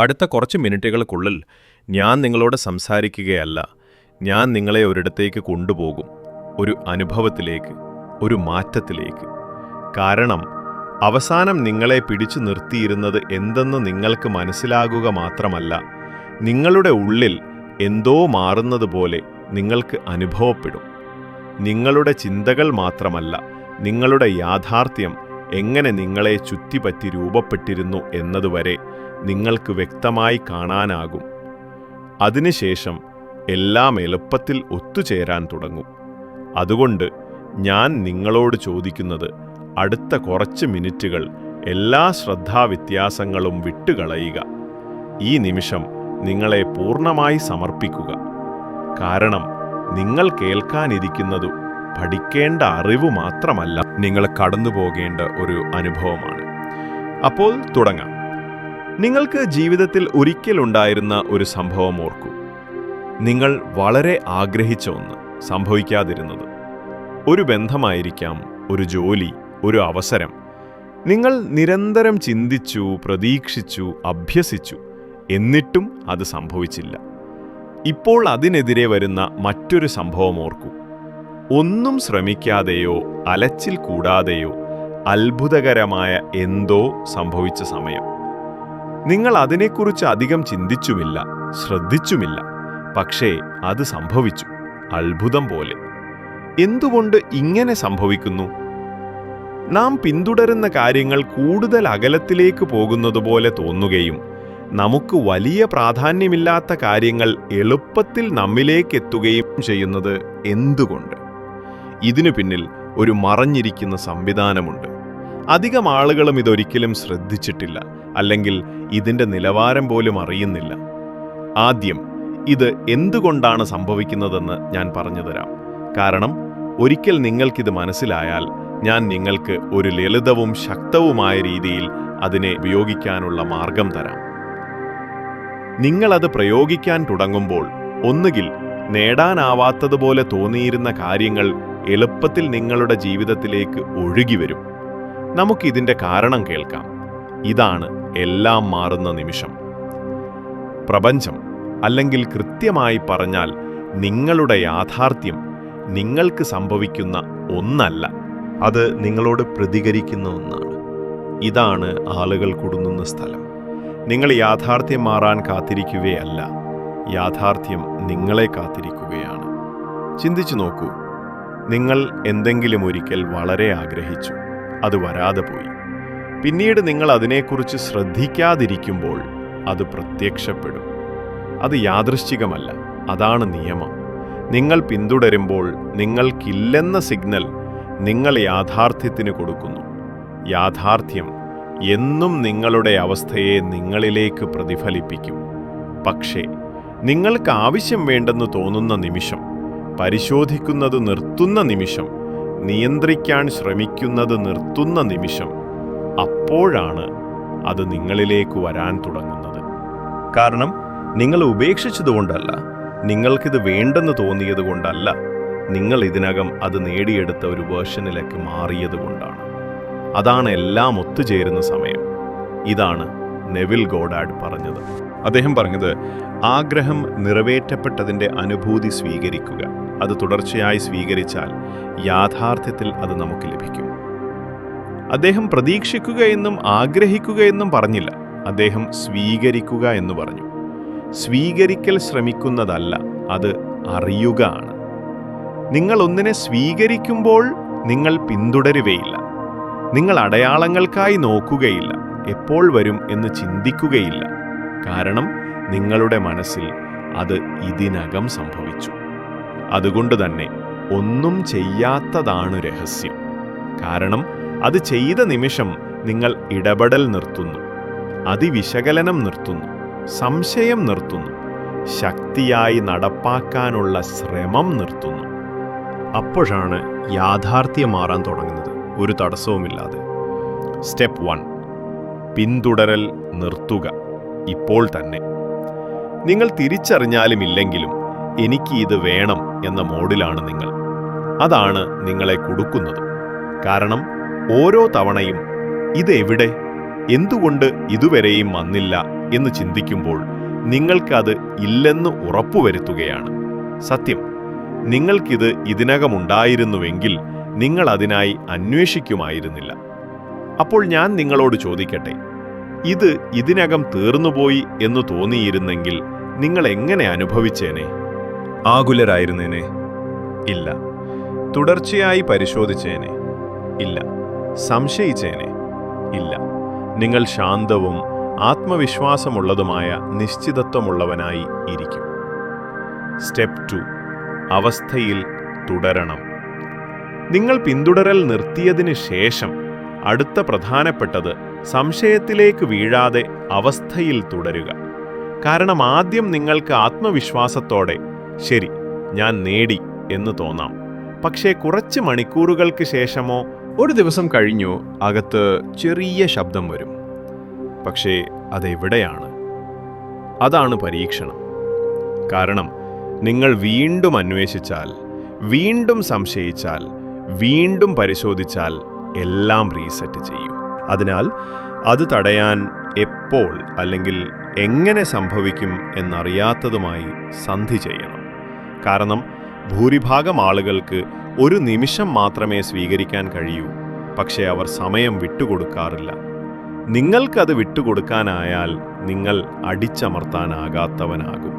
അടുത്ത കുറച്ച് മിനിറ്റുകൾക്കുള്ളിൽ ഞാൻ നിങ്ങളോട് സംസാരിക്കുകയല്ല, ഞാൻ നിങ്ങളെ ഒരിടത്തേക്ക് കൊണ്ടുപോകും, ഒരു അനുഭവത്തിലേക്ക്, ഒരു മാറ്റത്തിലേക്ക്. കാരണം അവസാനം നിങ്ങളെ പിടിച്ചു നിർത്തിയിരുന്നത് എന്തെന്ന് നിങ്ങൾക്ക് മനസ്സിലാകുക മാത്രമല്ല, നിങ്ങളുടെ ഉള്ളിൽ എന്തോ മാറുന്നത് പോലെ നിങ്ങൾക്ക് അനുഭവപ്പെടും. നിങ്ങളുടെ ചിന്തകൾ മാത്രമല്ല, നിങ്ങളുടെ യാഥാർത്ഥ്യം എങ്ങനെ നിങ്ങളെ ചുറ്റിപ്പറ്റി രൂപപ്പെട്ടിരുന്നു എന്നതുവരെ നിങ്ങൾക്ക് വ്യക്തമായി കാണാനാകും. അതിനുശേഷം എല്ലാം എളുപ്പത്തിൽ ഒത്തുചേരാൻ തുടങ്ങും. അതുകൊണ്ട് ഞാൻ നിങ്ങളോട് ചോദിക്കുന്നത്, അടുത്ത കുറച്ച് മിനിറ്റുകൾ എല്ലാ ശ്രദ്ധാവ്യത്യാസങ്ങളും വിട്ടുകളയുക. ഈ നിമിഷം നിങ്ങളെ പൂർണ്ണമായി സമർപ്പിക്കുക. കാരണം നിങ്ങൾ കേൾക്കാനിരിക്കുന്നതു പഠിക്കേണ്ട അറിവ് മാത്രമല്ല, നിങ്ങൾ കടന്നുപോകേണ്ട ഒരു അനുഭവമാണ്. അപ്പോൾ തുടങ്ങാം. നിങ്ങൾക്ക് ജീവിതത്തിൽ ഒരിക്കലുണ്ടായിരുന്ന ഒരു സംഭവം ഓർക്കൂ. നിങ്ങൾ വളരെ ആഗ്രഹിച്ച ഒന്ന് സംഭവിക്കാതിരുന്നത്. ഒരു ബന്ധമായിരിക്കാം, ഒരു ജോലി, ഒരു അവസരം. നിങ്ങൾ നിരന്തരം ചിന്തിച്ചു, പ്രതീക്ഷിച്ചു, അഭ്യസിച്ചു, എന്നിട്ടും അത് സംഭവിച്ചില്ല. ഇപ്പോൾ അതിനെതിരെ വരുന്ന മറ്റൊരു സംഭവം ഓർക്കൂ. ഒന്നും ശ്രമിക്കാതെയോ അലച്ചിൽ കൂടാതെയോ അത്ഭുതകരമായ എന്തോ സംഭവിച്ച സമയം. നിങ്ങൾ അതിനെക്കുറിച്ച് അധികം ചിന്തിച്ചുമില്ല, ശ്രദ്ധിച്ചുമില്ല. പക്ഷേ അത് സംഭവിച്ചു, അത്ഭുതം പോലെ. എന്തുകൊണ്ട് ഇങ്ങനെ സംഭവിക്കുന്നു? നാം പിന്തുടരുന്ന കാര്യങ്ങൾ കൂടുതൽ അകലത്തിലേക്ക് പോകുന്നതുപോലെ തോന്നുകയും നമുക്ക് വലിയ പ്രാധാന്യമില്ലാത്ത കാര്യങ്ങൾ എളുപ്പത്തിൽ നമ്മിലേക്കെത്തുകയും ചെയ്യുന്നത് എന്തുകൊണ്ട്? ഇതിനു പിന്നിൽ ഒരു മറഞ്ഞിരിക്കുന്ന സംവിധാനമുണ്ട്. അധികം ആളുകളും ഇതൊരിക്കലും ശ്രദ്ധിച്ചിട്ടില്ല, അല്ലെങ്കിൽ ഇതിൻ്റെ നിലവാരം പോലും അറിയുന്നില്ല. ആദ്യം ഇത് എന്തുകൊണ്ടാണ് സംഭവിക്കുന്നതെന്ന് ഞാൻ പറഞ്ഞുതരാം. കാരണം ഒരിക്കൽ നിങ്ങൾക്കിത് മനസ്സിലായാൽ ഞാൻ നിങ്ങൾക്ക് ഒരു ലളിതവും ശക്തവുമായ രീതിയിൽ അതിനെ ഉപയോഗിക്കാനുള്ള മാർഗം തരാം. നിങ്ങളത് പ്രയോഗിക്കാൻ തുടങ്ങുമ്പോൾ ഒന്നുകിൽ നേടാനാവാത്തതുപോലെ തോന്നിയിരുന്ന കാര്യങ്ങൾ എളുപ്പത്തിൽ നിങ്ങളുടെ ജീവിതത്തിലേക്ക് ഒഴുകിവരും. നമുക്കിതിൻ്റെ കാരണം കേൾക്കാം. ഇതാണ് എല്ലാം മാറുന്ന നിമിഷം. പ്രപഞ്ചം, അല്ലെങ്കിൽ കൃത്യമായി പറഞ്ഞാൽ നിങ്ങളുടെ യാഥാർത്ഥ്യം, നിങ്ങൾക്ക് സംഭവിക്കുന്ന ഒന്നല്ല, അത് നിങ്ങളോട് പ്രതികരിക്കുന്ന ഒന്നാണ്. ഇതാണ് ആളുകൾ കുടുങ്ങുന്ന സ്ഥലം. നിങ്ങൾ യാഥാർത്ഥ്യം മാറാൻ കാത്തിരിക്കുകയല്ല, യാഥാർത്ഥ്യം നിങ്ങളെ കാത്തിരിക്കുകയാണ്. ചിന്തിച്ചു നോക്കൂ. നിങ്ങൾ എന്തെങ്കിലും ഒരിക്കൽ വളരെ ആഗ്രഹിച്ചു, അത് വരാതെ പോയി. പിന്നീട് നിങ്ങൾ അതിനെക്കുറിച്ച് ശ്രദ്ധിക്കാതിരിക്കുമ്പോൾ അത് പ്രത്യക്ഷപ്പെടും. അത് യാദൃശ്ചികമല്ല, അതാണ് നിയമം. നിങ്ങൾ പിന്തുടരുമ്പോൾ നിങ്ങൾക്കില്ലെന്ന സിഗ്നൽ നിങ്ങൾ യാഥാർത്ഥ്യത്തിന് കൊടുക്കുന്നു. യാഥാർത്ഥ്യം എന്നും നിങ്ങളുടെ അവസ്ഥയെ നിങ്ങളിലേക്ക് പ്രതിഫലിപ്പിക്കും. പക്ഷേ നിങ്ങൾക്ക് ആവശ്യം വേണ്ടെന്ന് തോന്നുന്ന നിമിഷം, പരിശോധിക്കുന്നത് നിർത്തുന്ന നിമിഷം, നിയന്ത്രിക്കാൻ ശ്രമിക്കുന്നത് നിർത്തുന്ന നിമിഷം, അപ്പോഴാണ് അത് നിങ്ങളിലേക്ക് വരാൻ തുടങ്ങുന്നത്. കാരണം നിങ്ങൾ ഉപേക്ഷിച്ചതുകൊണ്ടല്ല, നിങ്ങൾക്കിത് വേണ്ടെന്ന് തോന്നിയത് കൊണ്ടല്ല, നിങ്ങൾ ഇതിനകം അത് നേടിയെടുത്ത ഒരു വേർഷനിലേക്ക് മാറിയതുകൊണ്ടാണ്. അതാണ് എല്ലാം ഒത്തുചേരുന്ന സമയം. ഇതാണ് നെവിൽ ഗോഡാർഡ് പറഞ്ഞത്. അദ്ദേഹം പറഞ്ഞത്, ആഗ്രഹം നിറവേറ്റപ്പെട്ടതിൻ്റെ അനുഭൂതി സ്വീകരിക്കുക. അത് തുടർച്ചയായി സ്വീകരിച്ചാൽ യാഥാർത്ഥ്യത്തിൽ അത് നമുക്ക് ലഭിക്കും. അദ്ദേഹം പ്രതീക്ഷിക്കുക എന്നും ആഗ്രഹിക്കുക എന്നും പറഞ്ഞില്ല. അദ്ദേഹം സ്വീകരിക്കുക എന്ന് പറഞ്ഞു. സ്വീകരിക്കൽ ശ്രമിക്കുന്നതല്ല, അത് അറിയുക ആണ്. നിങ്ങൾ ഒന്നിനെ സ്വീകരിക്കുമ്പോൾ നിങ്ങൾ പിന്തുടരുകയില്ല. നിങ്ങൾ അടയാളങ്ങൾക്കായി നോക്കുകയില്ല, എപ്പോൾ വരും എന്ന് ചിന്തിക്കുകയില്ല. കാരണം നിങ്ങളുടെ മനസ്സിൽ അത് ഇതിനകം സംഭവിച്ചു. അതുകൊണ്ട് തന്നെ ഒന്നും ചെയ്യാത്തതാണ് രഹസ്യം. കാരണം അത് ചെയ്ത നിമിഷം നിങ്ങൾ ഇടപെടൽ നിർത്തുന്നു, അതിവിശകലനം നിർത്തുന്നു, സംശയം നിർത്തുന്നു, ശക്തിയായി നടപ്പാക്കാനുള്ള ശ്രമം നിർത്തുന്നു. അപ്പോഴാണ് യാഥാർത്ഥ്യം മാറാൻ തുടങ്ങുന്നത്, ഒരു തടസ്സവുമില്ലാതെ. സ്റ്റെപ്പ് 1, പിന്തുടരൽ നിർത്തുക. ഇപ്പോൾ തന്നെ. നിങ്ങൾ തിരിച്ചറിഞ്ഞാലും ഇല്ലെങ്കിലും എനിക്ക് ഇത് വേണം എന്ന മോഡിലാണ് നിങ്ങൾ. അതാണ് നിങ്ങളെ കുടുക്കുന്നത്. കാരണം ഓരോ തവണയും ഇതെവിടെ, എന്തുകൊണ്ട് ഇതുവരെയും വന്നില്ല എന്ന് ചിന്തിക്കുമ്പോൾ നിങ്ങൾക്കത് ഇല്ലെന്ന് ഉറപ്പുവരുത്തുകയാണ്. സത്യം, നിങ്ങൾക്കിത് ഇതിനകമുണ്ടായിരുന്നുവെങ്കിൽ നിങ്ങൾ അതിനായി അന്വേഷിക്കുമായിരുന്നില്ല. അപ്പോൾ ഞാൻ നിങ്ങളോട് ചോദിക്കട്ടെ, ഇത് ഇതിനകം തീർന്നുപോയി എന്ന് തോന്നിയിരുന്നെങ്കിൽ നിങ്ങൾ എങ്ങനെ അനുഭവിച്ചേനെ? ആകുലരായിരുന്നേനെ? ഇല്ല. തുടർച്ചയായി പരിശോധിച്ചേനെ? ഇല്ല. സംശയിച്ചേനെ? ഇല്ല. നിങ്ങൾ ശാന്തവും ആത്മവിശ്വാസമുള്ളതുമായ നിശ്ചിതത്വമുള്ളവനായി ഇരിക്കും. സ്റ്റെപ്പ് 2, അവസ്ഥയിൽ തുടരണം. നിങ്ങൾ പിന്തുടരൽ നിർത്തിയതിന് ശേഷം അടുത്ത പ്രധാനപ്പെട്ടത് സംശയത്തിലേക്ക് വീഴാതെ അവസ്ഥയിൽ തുടരുക. കാരണം ആദ്യം നിങ്ങൾക്ക് ആത്മവിശ്വാസത്തോടെ ശരി, ഞാൻ നേടി എന്ന് തോന്നാം. പക്ഷേ കുറച്ച് മണിക്കൂറുകൾക്ക് ശേഷമോ ഒരു ദിവസം കഴിഞ്ഞോ അകത്ത് ചെറിയ ശബ്ദം വരും. പക്ഷേ അതെവിടെയാണ്? അതാണ് പരീക്ഷണം. കാരണം നിങ്ങൾ വീണ്ടും അന്വേഷിച്ചാൽ, വീണ്ടും സംശയിച്ചാൽ, വീണ്ടും പരിശോധിച്ചാൽ എല്ലാം റീസെറ്റ് ചെയ്യും. അതിനാൽ അത് തടയാൻ എപ്പോൾ അല്ലെങ്കിൽ എങ്ങനെ സംഭവിക്കും എന്നറിയാത്തതുമായി സന്ധി ചെയ്യണം. കാരണം ഭൂരിഭാഗം ആളുകൾക്ക് ഒരു നിമിഷം മാത്രമേ സ്വീകരിക്കാൻ കഴിയൂ, പക്ഷേ അവർ സമയം വിട്ടുകൊടുക്കാറില്ല. നിങ്ങൾക്കത് വിട്ടുകൊടുക്കാനായാൽ നിങ്ങൾ അടിച്ചമർത്താനാകാത്തവനാകും.